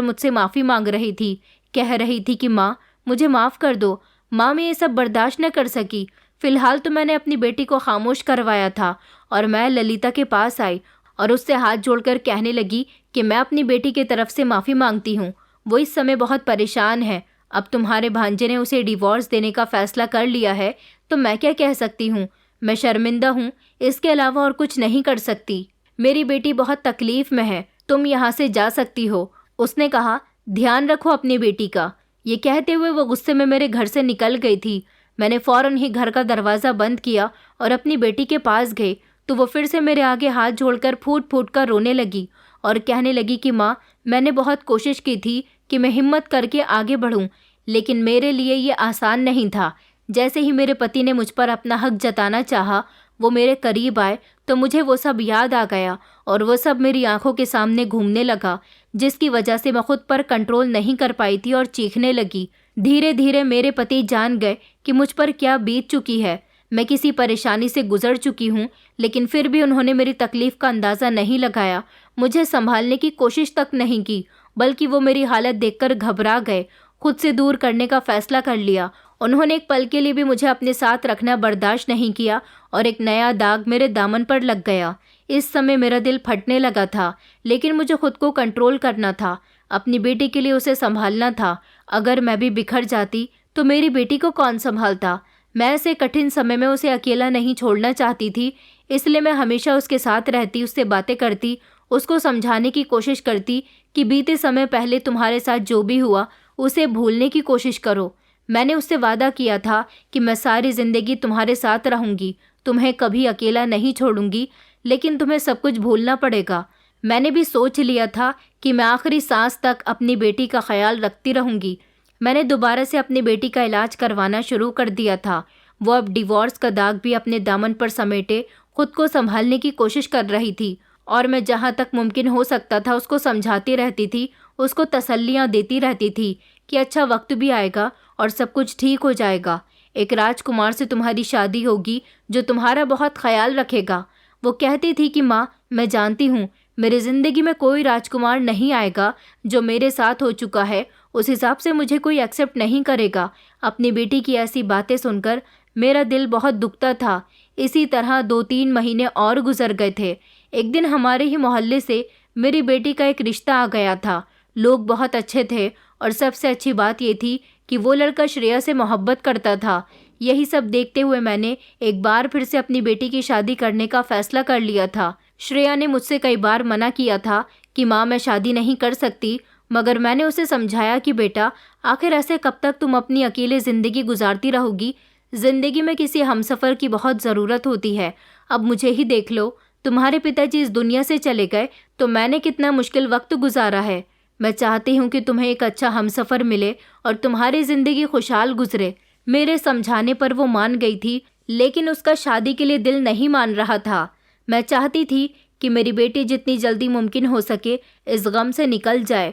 मुझसे माफ़ी मांग रही थी। कह रही थी कि माँ, मुझे माफ़ कर दो। माँ, मैं ये सब बर्दाश्त न कर सकी। फ़िलहाल तो मैंने अपनी बेटी को खामोश करवाया था और मैं ललिता के पास आई और उससे हाथ जोड़कर कहने लगी कि मैं अपनी बेटी की तरफ से माफ़ी मांगती हूँ। वो इस समय बहुत परेशान है। अब तुम्हारे भांजे ने उसे डिवोर्स देने का फ़ैसला कर लिया है तो मैं क्या कह सकती हूँ। मैं शर्मिंदा हूँ, इसके अलावा और कुछ नहीं कर सकती। मेरी बेटी बहुत तकलीफ़ में है, तुम यहाँ से जा सकती हो। उसने कहा, ध्यान रखो अपनी बेटी का। ये कहते हुए वो गुस्से में मेरे घर से निकल गई थी। मैंने फ़ौरन ही घर का दरवाज़ा बंद किया और अपनी बेटी के पास गई तो वो फिर से मेरे आगे हाथ जोड़कर फूट फूट कर रोने लगी और कहने लगी कि माँ, मैंने बहुत कोशिश की थी कि मैं हिम्मत करके आगे बढ़ूं, लेकिन मेरे लिए ये आसान नहीं था। जैसे ही मेरे पति ने मुझ पर अपना हक जताना चाहा, वो मेरे करीब आए तो मुझे वो सब याद आ गया और वो सब मेरी आंखों के सामने घूमने लगा, जिसकी वजह से मैं खुद पर कंट्रोल नहीं कर पाई थी और चीखने लगी। धीरे धीरे मेरे पति जान गए कि मुझ पर क्या बीत चुकी है। मैं किसी परेशानी से गुजर चुकी हूँ, लेकिन फिर भी उन्होंने मेरी तकलीफ़ का अंदाज़ा नहीं लगाया, मुझे संभालने की कोशिश तक नहीं की, बल्कि वो मेरी हालत देखकर घबरा गए, खुद से दूर करने का फ़ैसला कर लिया उन्होंने एक पल के लिए भी मुझे अपने साथ रखना बर्दाश्त नहीं किया और एक नया दाग मेरे दामन पर लग गया। इस समय मेरा दिल फटने लगा था, लेकिन मुझे खुद को कंट्रोल करना था। अपनी बेटी के लिए उसे संभालना था। अगर मैं भी बिखर जाती तो मेरी बेटी को कौन संभालता? मैं ऐसे कठिन समय में उसे अकेला नहीं छोड़ना चाहती थी, इसलिए मैं हमेशा उसके साथ रहती, उससे बातें करती, उसको समझाने की कोशिश करती कि बीते समय पहले तुम्हारे साथ जो भी हुआ उसे भूलने की कोशिश करो। मैंने उससे वादा किया था कि मैं सारी ज़िंदगी तुम्हारे साथ रहूंगी, तुम्हें कभी अकेला नहीं छोड़ूंगी, लेकिन तुम्हें सब कुछ भूलना पड़ेगा। मैंने भी सोच लिया था कि मैं आखिरी सांस तक अपनी बेटी का ख्याल रखती रहूंगी। मैंने दोबारा से अपनी बेटी का इलाज करवाना शुरू कर दिया था। वो अब डिवोर्स का दाग भी अपने दामन पर समेटे खुद को संभालने की कोशिश कर रही थी और मैं जहाँ तक मुमकिन हो सकता था उसको समझाती रहती थी, उसको तसल्लियाँ देती रहती थी कि अच्छा वक्त भी आएगा और सब कुछ ठीक हो जाएगा। एक राजकुमार से तुम्हारी शादी होगी जो तुम्हारा बहुत ख्याल रखेगा। वो कहती थी कि माँ, मैं जानती हूँ मेरी ज़िंदगी में कोई राजकुमार नहीं आएगा, जो मेरे साथ हो चुका है उस हिसाब से मुझे कोई एक्सेप्ट नहीं करेगा। अपनी बेटी की ऐसी बातें सुनकर मेरा दिल बहुत दुखता था। इसी तरह 2-3 महीने और गुजर गए थे। एक दिन हमारे ही मोहल्ले से मेरी बेटी का एक रिश्ता आ गया था। लोग बहुत अच्छे थे और सबसे अच्छी बात ये थी कि वो लड़का श्रेया से मोहब्बत करता था। यही सब देखते हुए मैंने एक बार फिर से अपनी बेटी की शादी करने का फैसला कर लिया था। श्रेया ने मुझसे कई बार मना किया था कि माँ, मैं शादी नहीं कर सकती, मगर मैंने उसे समझाया कि बेटा, आखिर ऐसे कब तक तुम अपनी अकेले ज़िंदगी गुजारती रहोगी? ज़िंदगी में किसी हमसफ़र की बहुत ज़रूरत होती है। अब मुझे ही देख लो, तुम्हारे पिताजी इस दुनिया से चले गए तो मैंने कितना मुश्किल वक्त गुजारा है। मैं चाहती हूँ कि तुम्हें एक अच्छा हमसफ़र मिले और तुम्हारी ज़िंदगी खुशहाल गुजरे। मेरे समझाने पर वो मान गई थी, लेकिन उसका शादी के लिए दिल नहीं मान रहा था। मैं चाहती थी कि मेरी बेटी जितनी जल्दी मुमकिन हो सके इस गम से निकल जाए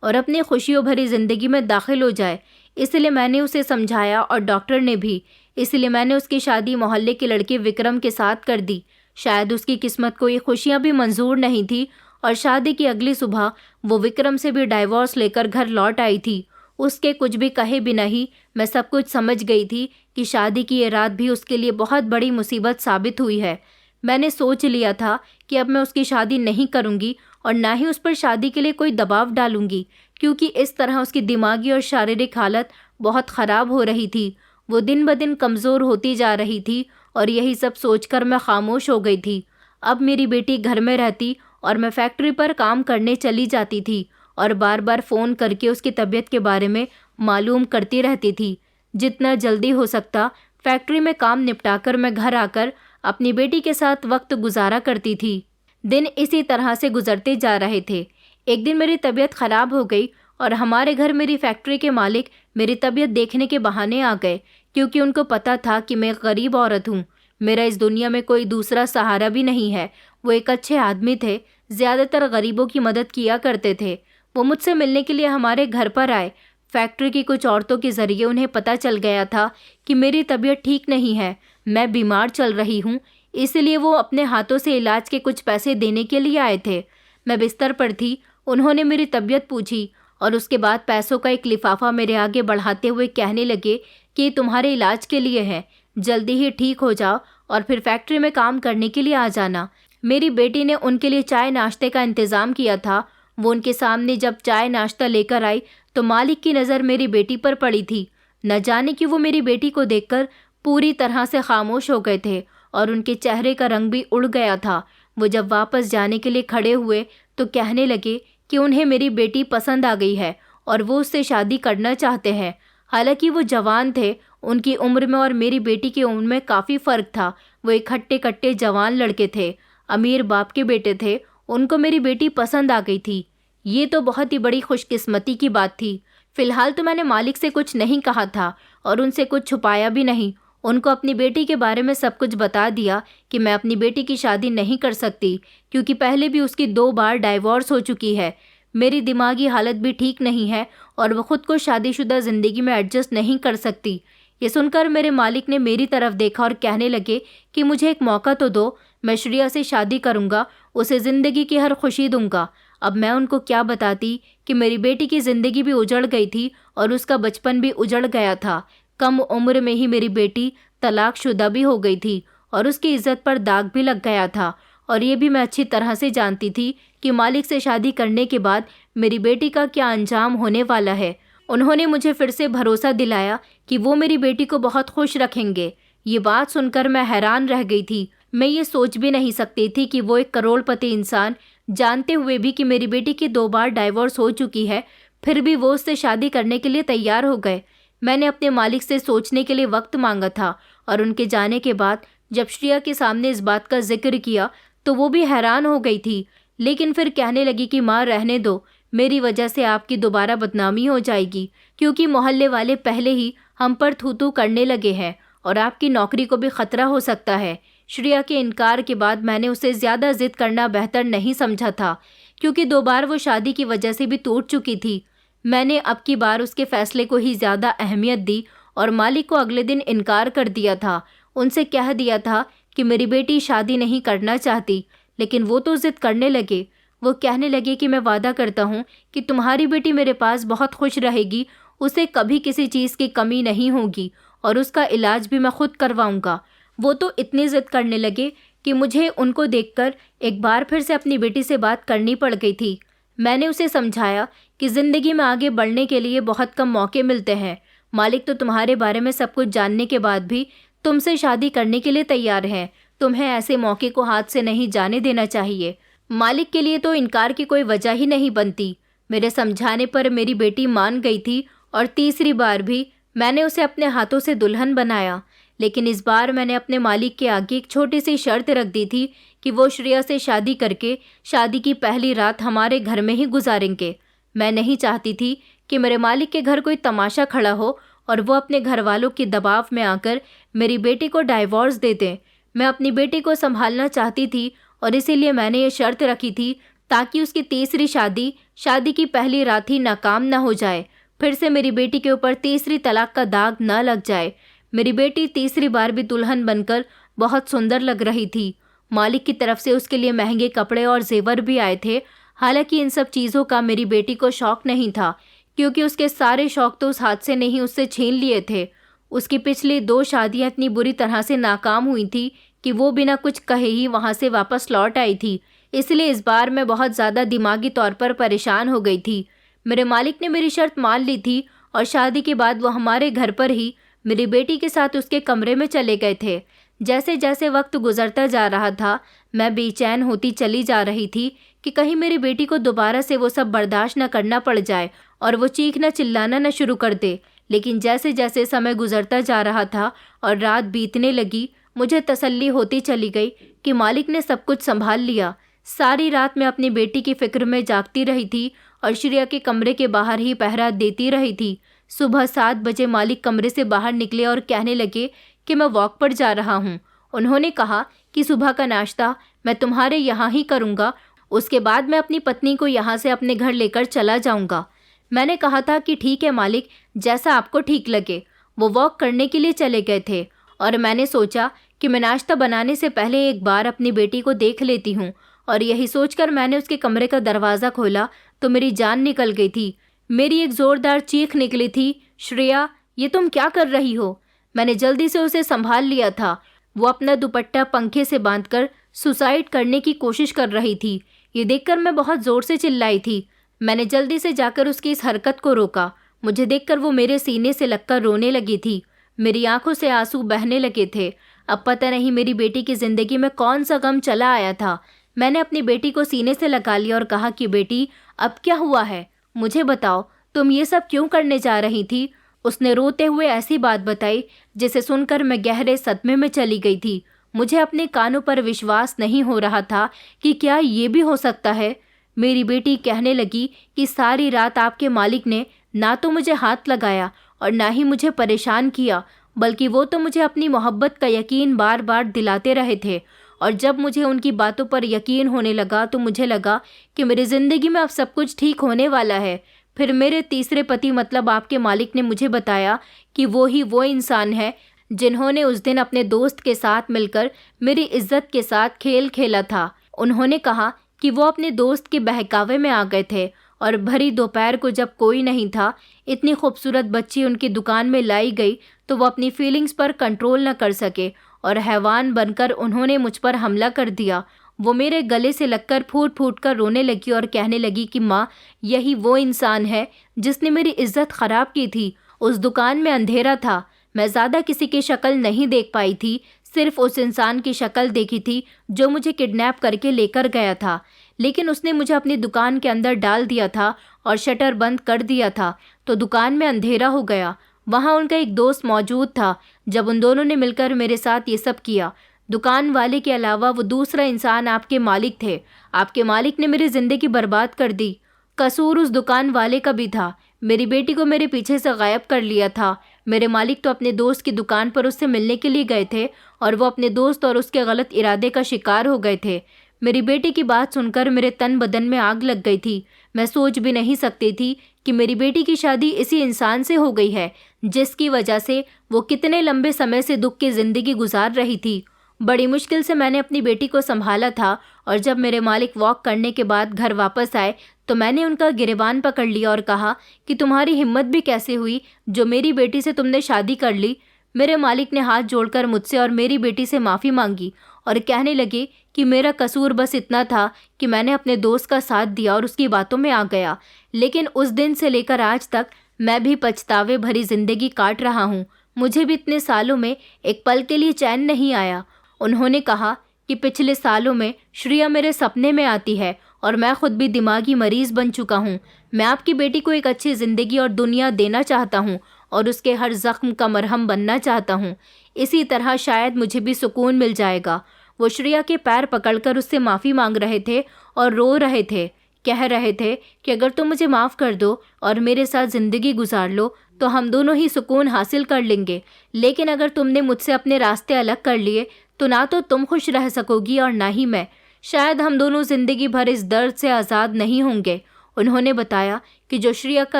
और अपनी खुशियों भरी ज़िंदगी में दाखिल हो जाए। इसलिए मैंने उसे समझाया और डॉक्टर ने भी। इसलिए मैंने उसकी शादी मोहल्ले के लड़के विक्रम के साथ कर दी। शायद उसकी किस्मत को ये खुशियाँ भी मंजूर नहीं थी और शादी की अगली सुबह वो विक्रम से भी डाइवोर्स लेकर घर लौट आई थी। उसके कुछ भी कहे बिना ही मैं सब कुछ समझ गई थी कि शादी की ये रात भी उसके लिए बहुत बड़ी मुसीबत साबित हुई है। मैंने सोच लिया था कि अब मैं उसकी शादी नहीं करूंगी और ना ही उस पर शादी के लिए कोई दबाव डालूंगी, क्योंकि इस तरह उसकी दिमागी और शारीरिक हालत बहुत ख़राब हो रही थी। वो दिन ब दिन कमज़ोर होती जा रही थी और यही सब सोचकर मैं खामोश हो गई थी। अब मेरी बेटी घर में रहती और मैं फैक्ट्री पर काम करने चली जाती थी और बार बार फ़ोन करके उसकी तबीयत के बारे में मालूम करती रहती थी। जितना जल्दी हो सकता फैक्ट्री में काम निपटाकर मैं घर आकर अपनी बेटी के साथ वक्त गुजारा करती थी। दिन इसी तरह से गुजरते जा रहे थे। एक दिन मेरी तबीयत ख़राब हो गई और हमारे घर मेरी फैक्ट्री के मालिक मेरी तबीयत देखने के बहाने आ गए, क्योंकि उनको पता था कि मैं एक गरीब औरत हूँ। मेरा इस दुनिया में कोई दूसरा सहारा भी नहीं है। वो एक अच्छे आदमी थे, ज़्यादातर गरीबों की मदद किया करते थे। वो मुझसे मिलने के लिए हमारे घर पर आए। फैक्ट्री की कुछ औरतों के ज़रिए उन्हें पता चल गया था कि मेरी तबीयत ठीक नहीं है, मैं बीमार चल रही हूँ, इसलिए वो अपने हाथों से इलाज के कुछ पैसे देने के लिए आए थे। मैं बिस्तर पर थी, उन्होंने मेरी तबीयत पूछी और उसके बाद पैसों का एक लिफाफा मेरे आगे बढ़ाते हुए कहने लगे कि ये तुम्हारे इलाज के लिए है, जल्दी ही ठीक हो जाओ और फिर फैक्ट्री में काम करने के लिए आ जाना। मेरी बेटी ने उनके लिए चाय नाश्ते का इंतज़ाम किया था। वो उनके सामने जब चाय नाश्ता लेकर आई तो मालिक की नज़र मेरी बेटी पर पड़ी थी। न जाने कि वो मेरी बेटी को देखकर पूरी तरह से खामोश हो गए थे और उनके चेहरे का रंग भी उड़ गया था। वो जब वापस जाने के लिए खड़े हुए तो कहने लगे कि उन्हें मेरी बेटी पसंद आ गई है और वो उससे शादी करना चाहते हैं। हालांकि वो जवान थे, उनकी उम्र में और मेरी बेटी की उम्र में काफ़ी फ़र्क था। वो एक हट्टे कट्टे जवान लड़के थे, अमीर बाप के बेटे थे। उनको मेरी बेटी पसंद आ गई थी। ये तो बहुत ही बड़ी खुशकिस्मती की बात थी। फ़िलहाल तो मैंने मालिक से कुछ नहीं कहा था और उनसे कुछ छुपाया भी नहीं। उनको अपनी बेटी के बारे में सब कुछ बता दिया कि मैं अपनी बेटी की शादी नहीं कर सकती, क्योंकि पहले भी उसकी 2 बार डाइवोर्स हो चुकी है। मेरी दिमागी हालत भी ठीक नहीं है और वो खुद को शादीशुदा ज़िंदगी में एडजस्ट नहीं कर सकती। ये सुनकर मेरे मालिक ने मेरी तरफ देखा और कहने लगे कि मुझे एक मौका तो दो, मैं श्रेया से शादी करूँगा, उसे ज़िंदगी की हर खुशी दूंगा। अब मैं उनको क्या बताती कि मेरी बेटी की ज़िंदगी भी उजड़ गई थी और उसका बचपन भी उजड़ गया था। कम उम्र में ही मेरी बेटी तलाकशुदा भी हो गई थी और उसकी इज्जत पर दाग भी लग गया था। और ये भी मैं अच्छी तरह से जानती थी कि मालिक से शादी करने के बाद मेरी बेटी का क्या अंजाम होने वाला है। उन्होंने मुझे फिर से भरोसा दिलाया कि वो मेरी बेटी को बहुत खुश रखेंगे। ये बात सुनकर मैं हैरान रह गई थी। मैं ये सोच भी नहीं सकती थी कि वो एक करोड़पति इंसान, जानते हुए भी कि मेरी बेटी की 2 बार डाइवोर्स हो चुकी है, फिर भी वो उससे शादी करने के लिए तैयार हो गए। मैंने अपने मालिक से सोचने के लिए वक्त मांगा था और उनके जाने के बाद जब श्रेया के सामने इस बात का जिक्र किया तो वो भी हैरान हो गई थी। लेकिन फिर कहने लगी कि माँ रहने दो, मेरी वजह से आपकी दोबारा बदनामी हो जाएगी, क्योंकि मोहल्ले वाले पहले ही हम पर थू थू करने लगे हैं और आपकी नौकरी को भी खतरा हो सकता है। श्रेया के इनकार के बाद मैंने उसे ज़्यादा जिद करना बेहतर नहीं समझा था, क्योंकि 2 बार वो शादी की वजह से भी टूट चुकी थी। मैंने अब की बार उसके फैसले को ही ज़्यादा अहमियत दी और मालिक को अगले दिन इनकार कर दिया था। उनसे कह दिया था कि मेरी बेटी शादी नहीं करना चाहती, लेकिन वो तो जिद करने लगे। वो कहने लगे कि मैं वादा करता हूँ कि तुम्हारी बेटी मेरे पास बहुत खुश रहेगी, उसे कभी किसी चीज़ की कमी नहीं होगी और उसका इलाज भी मैं खुद करवाऊँगा। वो तो इतनी जिद करने लगे कि मुझे उनको देखकर एक बार फिर से अपनी बेटी से बात करनी पड़ गई थी। मैंने उसे समझाया कि ज़िंदगी में आगे बढ़ने के लिए बहुत कम मौके मिलते हैं। मालिक तो तुम्हारे बारे में सब कुछ जानने के बाद भी तुमसे शादी करने के लिए तैयार हैं। तुम्हें ऐसे मौके को हाथ से नहीं जाने देना चाहिए। मालिक के लिए तो इनकार की कोई वजह ही नहीं बनती। मेरे समझाने पर मेरी बेटी मान गई थी और तीसरी बार भी मैंने उसे अपने हाथों से दुल्हन बनाया। लेकिन इस बार मैंने अपने मालिक के आगे एक छोटी सी शर्त रख दी थी कि वो श्रेया से शादी करके शादी की पहली रात हमारे घर में ही गुजारेंगे। मैं नहीं चाहती थी कि मेरे मालिक के घर कोई तमाशा खड़ा हो और वो अपने घर वालों के दबाव में आकर मेरी बेटी को डाइवोर्स दे दें। मैं अपनी बेटी को संभालना चाहती थी और इसीलिए मैंने ये शर्त रखी थी ताकि उसकी तीसरी शादी की पहली रात ही नाकाम ना हो जाए, फिर से मेरी बेटी के ऊपर तीसरी तलाक का दाग ना लग जाए। मेरी बेटी तीसरी बार भी दुल्हन बनकर बहुत सुंदर लग रही थी। मालिक की तरफ से उसके लिए महंगे कपड़े और जेवर भी आए थे। हालांकि इन सब चीज़ों का मेरी बेटी को शौक नहीं था, क्योंकि उसके सारे शौक तो उस हादसे ने ही उससे छीन लिए थे। उसकी पिछली 2 शादियां इतनी बुरी तरह से नाकाम हुई थी कि वो बिना कुछ कहे ही वहाँ से वापस लौट आई थी। इसलिए इस बार मैं बहुत ज़्यादा दिमागी तौर पर परेशान हो गई थी। मेरे मालिक ने मेरी शर्त मान ली थी और शादी के बाद वो हमारे घर पर ही मेरी बेटी के साथ उसके कमरे में चले गए थे। जैसे जैसे वक्त गुजरता जा रहा था, मैं बेचैन होती चली जा रही थी कि कहीं मेरी बेटी को दोबारा से वो सब बर्दाश्त न करना पड़ जाए और वो चीखना चिल्लाना न शुरू कर दे। लेकिन जैसे जैसे समय गुजरता जा रहा था और रात बीतने लगी, मुझे तसल्ली होती चली गई कि मालिक ने सब कुछ संभाल लिया। सारी रात मैं अपनी बेटी की फिक्र में जागती रही थी और श्रेया के कमरे के बाहर ही पहरा देती रही थी। सुबह 7 बजे मालिक कमरे से बाहर निकले और कहने लगे कि मैं वॉक पर जा रहा हूँ। उन्होंने कहा कि सुबह का नाश्ता मैं तुम्हारे यहाँ ही करूँगा, उसके बाद मैं अपनी पत्नी को यहाँ से अपने घर लेकर चला जाऊँगा। मैंने कहा था कि ठीक है मालिक, जैसा आपको ठीक लगे। वो वॉक करने के लिए चले गए थे और मैंने सोचा कि मैं नाश्ता बनाने से पहले एक बार अपनी बेटी को देख लेती हूँ, और यही सोचकर मैंने उसके कमरे का दरवाज़ा खोला तो मेरी जान निकल गई थी। मेरी एक ज़ोरदार चीख निकली थी, श्रेया ये तुम क्या कर रही हो? मैंने जल्दी से उसे संभाल लिया था। वो अपना दुपट्टा पंखे से बांधकर सुसाइड करने की कोशिश कर रही थी। ये देखकर मैं बहुत ज़ोर से चिल्लाई थी। मैंने जल्दी से जाकर उसकी इस हरकत को रोका। मुझे देखकर वो मेरे सीने से लगकर रोने लगी थी। मेरी आंखों से आंसू बहने लगे थे। अब पता नहीं मेरी बेटी की ज़िंदगी में कौन सा गम चला आया था। मैंने अपनी बेटी को सीने से लगा लिया और कहा कि बेटी अब क्या हुआ है, मुझे बताओ, तुम ये सब क्यों करने जा रही थी? उसने रोते हुए ऐसी बात बताई जिसे सुनकर मैं गहरे सदमे में चली गई थी। मुझे अपने कानों पर विश्वास नहीं हो रहा था कि क्या ये भी हो सकता है। मेरी बेटी कहने लगी कि सारी रात आपके मालिक ने ना तो मुझे हाथ लगाया और ना ही मुझे परेशान किया, बल्कि वो तो मुझे अपनी मोहब्बत का यकीन बार बार दिलाते रहे थे। और जब मुझे उनकी बातों पर यकीन होने लगा तो मुझे लगा कि मेरी ज़िंदगी में अब सब कुछ ठीक होने वाला है। फिर मेरे तीसरे पति मतलब आपके मालिक ने मुझे बताया कि वो इंसान है जिन्होंने उस दिन अपने दोस्त के साथ मिलकर मेरी इज्जत के साथ खेल खेला था। उन्होंने कहा कि वो अपने दोस्त के बहकावे में आ गए थे और भरी दोपहर को जब कोई नहीं था, इतनी खूबसूरत बच्ची उनकी दुकान में लाई गई तो वो अपनी फीलिंग्स पर कंट्रोल न कर सके और हैवान बनकर उन्होंने मुझ पर हमला कर दिया। वो मेरे गले से लगकर फूट फूट कर रोने लगी और कहने लगी कि माँ, यही वो इंसान है जिसने मेरी इज्जत ख़राब की थी। उस दुकान में अंधेरा था, मैं ज़्यादा किसी की शक्ल नहीं देख पाई थी, सिर्फ उस इंसान की शक्ल देखी थी जो मुझे किडनैप करके लेकर गया था। लेकिन उसने मुझे अपनी दुकान के अंदर डाल दिया था और शटर बंद कर दिया था, तो दुकान में अंधेरा हो गया। वहाँ उनका एक दोस्त मौजूद था। जब उन दोनों ने मिलकर मेरे साथ ये सब किया, दुकान वाले के अलावा वो दूसरा इंसान आपके मालिक थे। आपके मालिक ने मेरी ज़िंदगी बर्बाद कर दी। कसूर उस दुकान वाले का भी था। मेरी बेटी को मेरे पीछे से गायब कर लिया था। मेरे मालिक तो अपने दोस्त की दुकान पर उससे मिलने के लिए गए थे और वो अपने दोस्त और उसके गलत इरादे का शिकार हो गए थे। मेरी बेटी की बात सुनकर मेरे तन बदन में आग लग गई थी। मैं सोच भी नहीं सकती थी कि मेरी बेटी की शादी इसी इंसान से हो गई है जिसकी वजह से वो कितने लंबे समय से दुख की ज़िंदगी गुजार रही थी। बड़ी मुश्किल से मैंने अपनी बेटी को संभाला था और जब मेरे मालिक वॉक करने के बाद घर वापस आए तो मैंने उनका गिरेबान पकड़ लिया और कहा कि तुम्हारी हिम्मत भी कैसे हुई जो मेरी बेटी से तुमने शादी कर ली। मेरे मालिक ने हाथ जोड़कर मुझसे और मेरी बेटी से माफ़ी मांगी और कहने लगे कि मेरा कसूर बस इतना था कि मैंने अपने दोस्त का साथ दिया और उसकी बातों में आ गया। लेकिन उस दिन से लेकर आज तक मैं भी पछतावे भरी ज़िंदगी काट रहा हूँ। मुझे भी इतने सालों में एक पल के लिए चैन नहीं आया। उन्होंने कहा कि पिछले सालों में श्रिया मेरे सपने में आती है और मैं खुद भी दिमागी मरीज बन चुका हूँ। मैं आपकी बेटी को एक अच्छी ज़िंदगी और दुनिया देना चाहता हूँ और उसके हर ज़ख्म का मरहम बनना चाहता हूँ। इसी तरह शायद मुझे भी सुकून मिल जाएगा। वो श्रिया के पैर पकड़कर उससे माफ़ी मांग रहे थे और रो रहे थे। कह रहे थे कि अगर तुम मुझे माफ़ कर दो और मेरे साथ ज़िंदगी गुजार लो तो हम दोनों ही सुकून हासिल कर लेंगे। लेकिन अगर तुमने मुझसे अपने रास्ते अलग कर लिए तो ना तो तुम खुश रह सकोगी और ना ही मैं। शायद हम दोनों ज़िंदगी भर इस दर्द से आज़ाद नहीं होंगे। उन्होंने बताया कि जो श्रिया का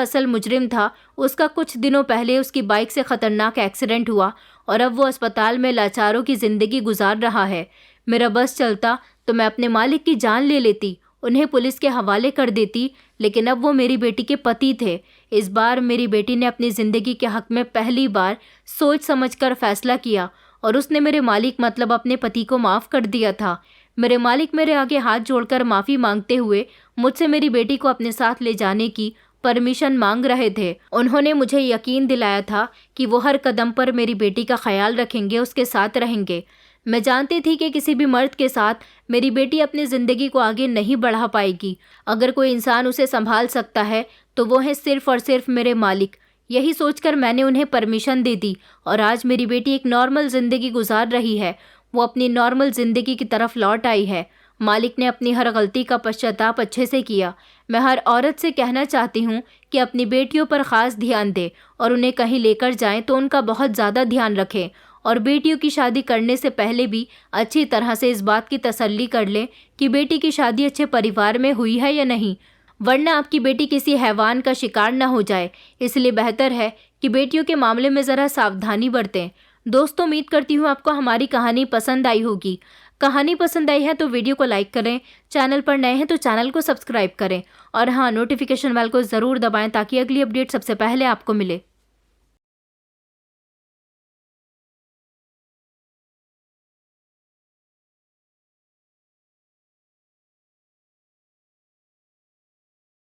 असल मुजरिम था उसका कुछ दिनों पहले उसकी बाइक से ख़तरनाक एक्सीडेंट हुआ और अब वो अस्पताल में लाचारों की ज़िंदगी गुजार रहा है। मेरा बस चलता तो मैं अपने मालिक की जान ले लेती, उन्हें पुलिस के हवाले कर देती, लेकिन अब वो मेरी बेटी के पति थे। इस बार मेरी बेटी ने अपनी ज़िंदगी के हक़ में पहली बार सोच समझकर फ़ैसला किया और उसने मेरे मालिक मतलब अपने पति को माफ़ कर दिया था। मेरे मालिक मेरे आगे हाथ जोड़कर माफ़ी मांगते हुए मुझसे मेरी बेटी को अपने साथ ले जाने की परमिशन मांग रहे थे। उन्होंने मुझे यकीन दिलाया था कि वो हर कदम पर मेरी बेटी का ख्याल रखेंगे, उसके साथ रहेंगे। मैं जानती थी कि किसी भी मर्द के साथ मेरी बेटी अपनी ज़िंदगी को आगे नहीं बढ़ा पाएगी। अगर कोई इंसान उसे संभाल सकता है तो वो है सिर्फ़ और सिर्फ मेरे मालिक। यही सोचकर मैंने उन्हें परमिशन दे दी और आज मेरी बेटी एक नॉर्मल ज़िंदगी गुजार रही है। वो अपनी नॉर्मल ज़िंदगी की तरफ लौट आई है। मालिक ने अपनी हर गलती का पश्चाताप अच्छे से किया। मैं हर औरत से कहना चाहती हूँ कि अपनी बेटियों पर ख़ास ध्यान दें और उन्हें कहीं लेकर जाएं तो उनका बहुत ज़्यादा ध्यान रखें और बेटियों की शादी करने से पहले भी अच्छी तरह से इस बात की तसल्ली कर लें कि बेटी की शादी अच्छे परिवार में हुई है या नहीं, वरना आपकी बेटी किसी हैवान का शिकार न हो जाए। इसलिए बेहतर है कि बेटियों के मामले में ज़रा सावधानी बरतें। दोस्तों, उम्मीद करती हूँ आपको हमारी कहानी पसंद आई होगी। कहानी पसंद आई है तो वीडियो को लाइक करें, चैनल पर नए हैं तो चैनल को सब्सक्राइब करें और हाँ, नोटिफिकेशन बेल को ज़रूर दबाएं ताकि अगली अपडेट सबसे पहले आपको मिले।